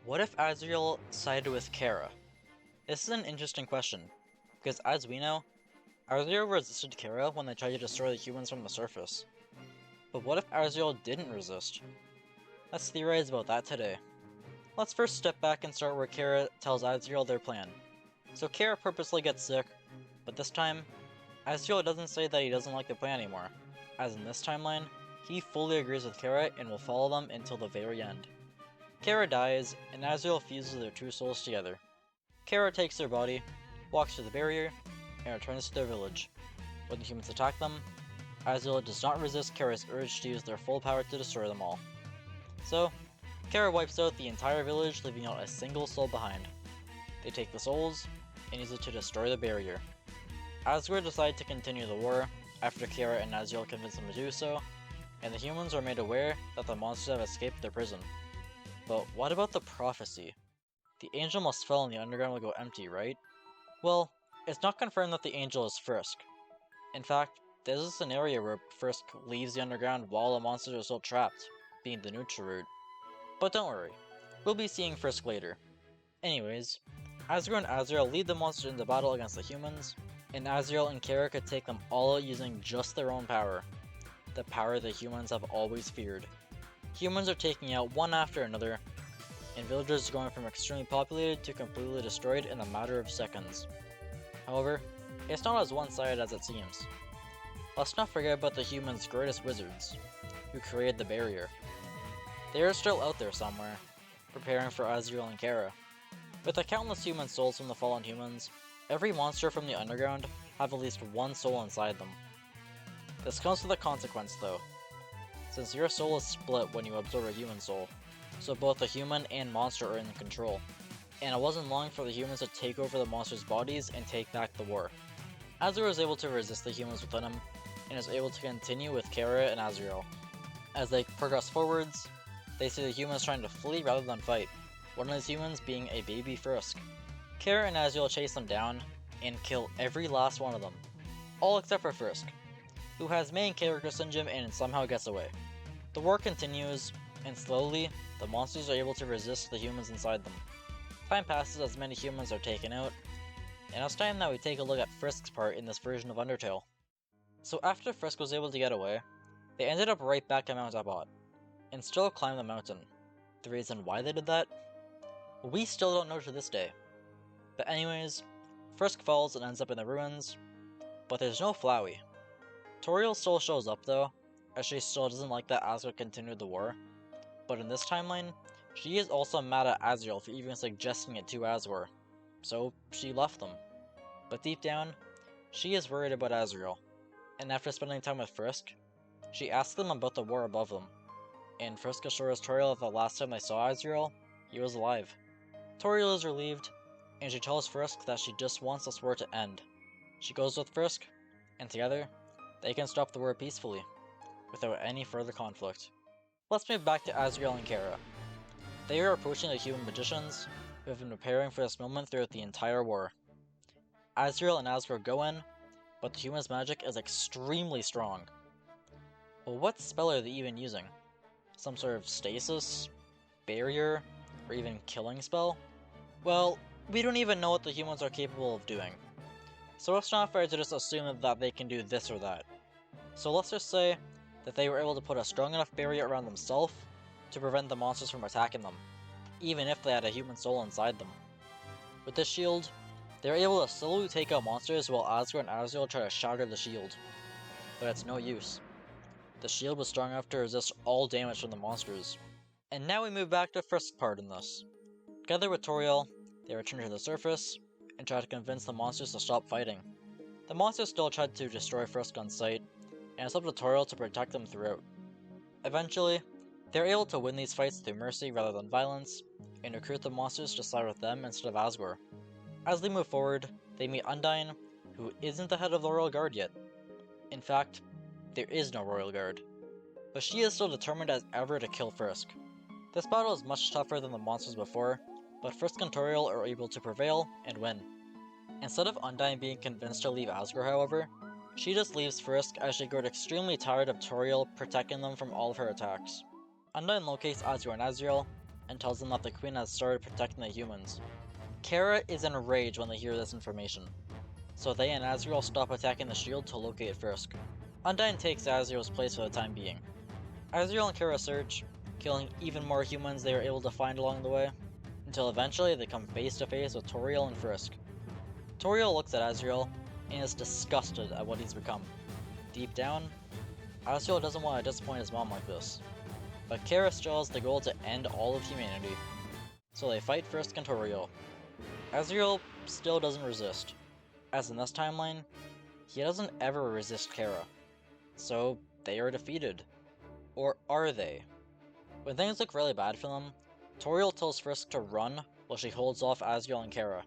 What if Asriel sided with Chara? This is an interesting question, because as we know, Asriel resisted Chara when they tried to destroy the humans from the surface. But what if Asriel didn't resist? Let's theorize about that today. Let's first step back and start where Chara tells Asriel their plan. So Chara purposely gets sick, but this time, Asriel doesn't say that he doesn't like the plan anymore, as in this timeline, he fully agrees with Chara and will follow them until the very end. Chara dies, and Asriel fuses their two souls together. Chara takes their body, walks to the barrier, and returns to their village. When the humans attack them, Asriel does not resist Chara's urge to use their full power to destroy them all. So, Chara wipes out the entire village, leaving not a single soul behind. They take the souls, and use it to destroy the barrier. Asgore decide to continue the war, after Chara and Asriel convince them to do so, and the humans are made aware that the monsters have escaped their prison. But what about the prophecy? The angel must fall and the underground will go empty, right? Well, it's not confirmed that the angel is Frisk. In fact, there's a scenario where Frisk leaves the underground while the monsters are still trapped, being the neutral route. But don't worry, we'll be seeing Frisk later. Anyways, Asgore and Asriel lead the monsters into battle against the humans, and Asriel and Chara could take them all out using just their own power. The power the humans have always feared. Humans are taking out one after another, and villages are going from extremely populated to completely destroyed in a matter of seconds. However, it's not as one-sided as it seems. Let's not forget about the humans' greatest wizards, who created the barrier. They are still out there somewhere, preparing for Asriel and Chara. With the countless human souls from the fallen humans, every monster from the underground have at least one soul inside them. This comes with a consequence though, since your soul is split when you absorb a human soul, so both the human and monster are in control, and it wasn't long for the humans to take over the monsters' bodies and take back the war. Asgore is able to resist the humans within him, and is able to continue with Chara and Asriel. As they progress forwards, they see the humans trying to flee rather than fight, one of these humans being a baby Frisk. Chara and Asriel chase them down, and kill every last one of them, all except for Frisk, who has main character syndrome and somehow gets away. The war continues, and slowly, the monsters are able to resist the humans inside them. Time passes as many humans are taken out, and it's time that we take a look at Frisk's part in this version of Undertale. So after Frisk was able to get away, they ended up right back at Mount Abot, and still climbed the mountain. The reason why they did that? We still don't know to this day. But anyways, Frisk falls and ends up in the ruins, but there's no Flowey. Toriel still shows up though, as she still doesn't like that Asgore continued the war, but in this timeline, she is also mad at Asriel for even suggesting it to Asgore, so she left them. But deep down, she is worried about Asriel, and after spending time with Frisk, she asks them about the war above them, and Frisk assures Toriel that the last time they saw Asriel, he was alive. Toriel is relieved, and she tells Frisk that she just wants this war to end. She goes with Frisk, and together, they can stop the war peacefully, without any further conflict. Let's move back to Asriel and Chara. They are approaching the human magicians, who have been preparing for this moment throughout the entire war. Asriel and Asgore go in, but the human's magic is extremely strong. Well, what spell are they even using? Some sort of stasis? Barrier? Or even killing spell? Well, we don't even know what the humans are capable of doing. So it's not fair to just assume that they can do this or that. So let's just say that they were able to put a strong enough barrier around themselves to prevent the monsters from attacking them, even if they had a human soul inside them. With this shield, they were able to slowly take out monsters while Asgore and Asriel try to shatter the shield. But it's no use. The shield was strong enough to resist all damage from the monsters. And now we move back to Frisk's part in this. Together with Toriel, they return to the surface, and try to convince the monsters to stop fighting. The monsters still tried to destroy Frisk on sight, and it's up to Toriel to protect them throughout. Eventually, they are able to win these fights through mercy rather than violence, and recruit the monsters to side with them instead of Asgore. As they move forward, they meet Undyne, who isn't the head of the Royal Guard yet. In fact, there is no Royal Guard, but she is still determined as ever to kill Frisk. This battle is much tougher than the monsters before, but Frisk and Toriel are able to prevail and win. Instead of Undyne being convinced to leave Asgore, however, she just leaves Frisk as she grew extremely tired of Toriel protecting them from all of her attacks. Undyne locates Asgore and Asriel, and tells them that the Queen has started protecting the humans. Chara is enraged when they hear this information, so they and Asriel stop attacking the shield to locate Frisk. Undyne takes Asriel's place for the time being. Asriel and Chara search, killing even more humans they are able to find along the way, until eventually they come face to face with Toriel and Frisk. Toriel looks at Asriel and is disgusted at what he's become. Deep down, Asriel doesn't want to disappoint his mom like this, but Chara still has the goal to end all of humanity, so they fight Frisk and Toriel. Asriel still doesn't resist, as in this timeline, he doesn't ever resist Chara, so they are defeated. Or are they? When things look really bad for them, Toriel tells Frisk to run while she holds off Asriel and Chara.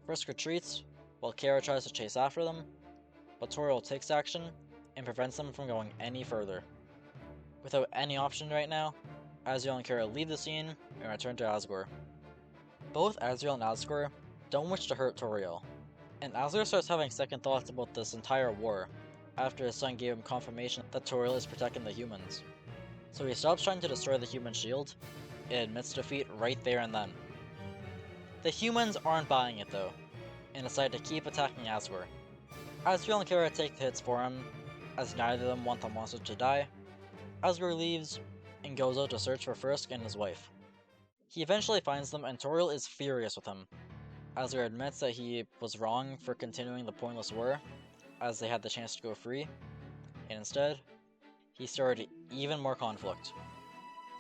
Frisk retreats, while Chara tries to chase after them, but Toriel takes action and prevents them from going any further. Without any option right now, Asriel and Chara leave the scene and return to Asgore. Both Asriel and Asgore don't wish to hurt Toriel, and Asgore starts having second thoughts about this entire war after his son gave him confirmation that Toriel is protecting the humans. So he stops trying to destroy the human shield and admits defeat right there and then. The humans aren't buying it though, and decide to keep attacking Asgore. Asriel and Chara take the hits for him, as neither of them want the monster to die. Asgore leaves and goes out to search for Frisk and his wife. He eventually finds them and Toriel is furious with him. Asgore admits that he was wrong for continuing the pointless war, as they had the chance to go free, and instead, he started even more conflict.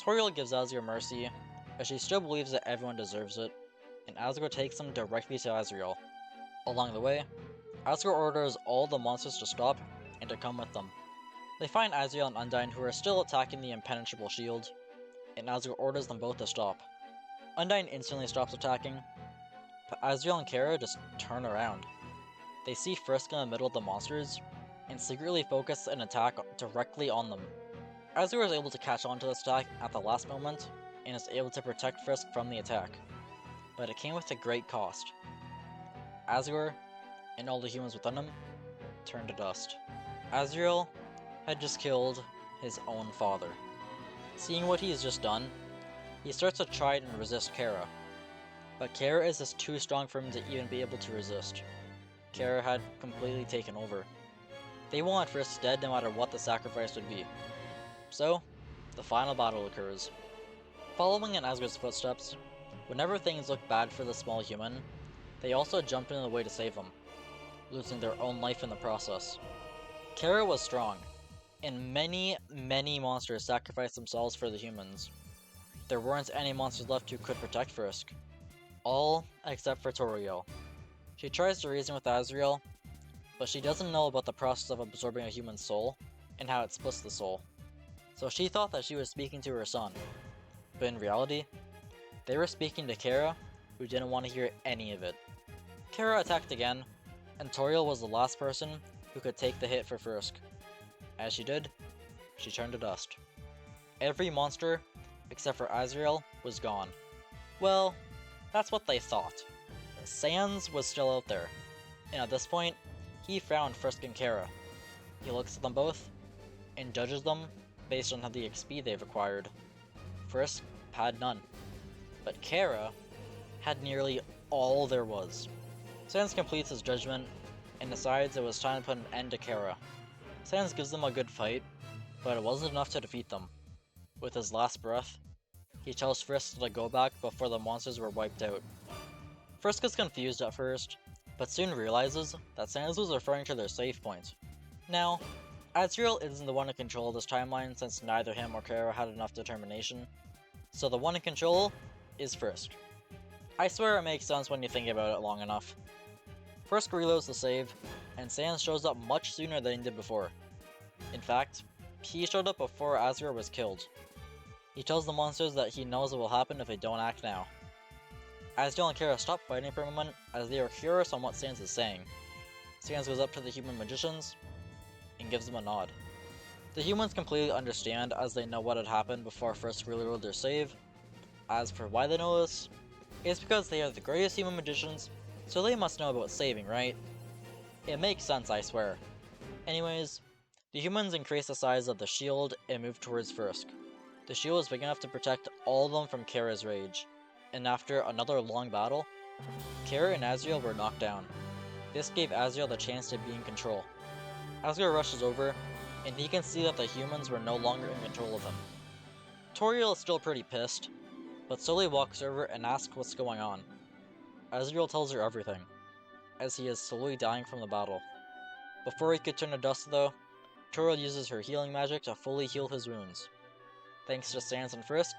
Toriel gives Asgore mercy, as she still believes that everyone deserves it, and Asgore takes them directly to Asriel. Along the way, Asgore orders all the monsters to stop and to come with them. They find Asriel and Undyne who are still attacking the impenetrable shield, and Asgore orders them both to stop. Undyne instantly stops attacking, but Asriel and Chara just turn around. They see Frisk in the middle of the monsters, and secretly focus an attack directly on them. Asgore is able to catch on to this attack at the last moment, and is able to protect Frisk from the attack. But it came with a great cost. Asgore, and all the humans within him, turned to dust. Asriel had just killed his own father. Seeing what he has just done, he starts to try and resist Chara. But Chara is just too strong for him to even be able to resist. Chara had completely taken over. They want Frisk dead no matter what the sacrifice would be. So, the final battle occurs. Following in Asgore's footsteps, whenever things look bad for the small human, they also jump into the way to save him, losing their own life in the process. Chara was strong, and many monsters sacrificed themselves for the humans. There weren't any monsters left who could protect Frisk. All except for Toriel. She tries to reason with Asriel, but she doesn't know about the process of absorbing a human soul, and how it splits the soul. So she thought that she was speaking to her son, but in reality, they were speaking to Chara, who didn't want to hear any of it. Chara attacked again, and Toriel was the last person who could take the hit for Frisk. As she did, she turned to dust. Every monster, except for Asriel, was gone. Well, that's what they thought. Sans was still out there, and at this point, he found Frisk and Chara. He looks at them both, and judges them based on the XP they've acquired. Frisk had none, but Chara had nearly all there was. Sans completes his judgment, and decides it was time to put an end to Chara. Sans gives them a good fight, but it wasn't enough to defeat them. With his last breath, he tells Frisk to go back before the monsters were wiped out. Frisk is confused at first, but soon realizes that Sans was referring to their save point. Now, Asriel isn't the one in control of this timeline since neither him or Chara had enough determination, so the one in control is Frisk. I swear it makes sense when you think about it long enough. Frisk reloads the save, and Sans shows up much sooner than he did before. In fact, he showed up before Asgore was killed. He tells the monsters that he knows what will happen if they don't act now. Asriel and Chara stop fighting for a moment as they are curious on what Sans is saying. Sans goes up to the human magicians and gives them a nod. The humans completely understand as they know what had happened before Frisk reloaded their save. As for why they know this, it's because they are the greatest human magicians, so they must know about saving, right? It makes sense, I swear. Anyways, the humans increase the size of the shield and move towards Frisk. The shield was big enough to protect all of them from Chara's rage, and after another long battle, Chara and Asriel were knocked down. This gave Asriel the chance to be in control. Asgore rushes over, and he can see that the humans were no longer in control of him. Toriel is still pretty pissed, but slowly walks over and asks what's going on. Asriel tells her everything, as he is slowly dying from the battle. Before he could turn to dust though, Toriel uses her healing magic to fully heal his wounds. Thanks to Sans and Frisk,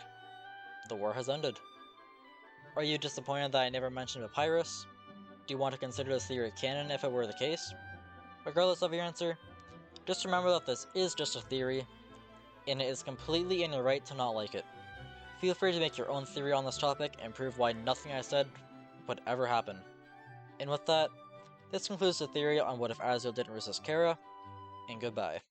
the war has ended. Are you disappointed that I never mentioned Papyrus? Do you want to consider this theory canon if it were the case? Regardless of your answer, just remember that this is just a theory, and it is completely in your right to not like it. Feel free to make your own theory on this topic and prove why nothing I said would ever happen. And with that, this concludes the theory on what if Asriel didn't resist Chara, and goodbye.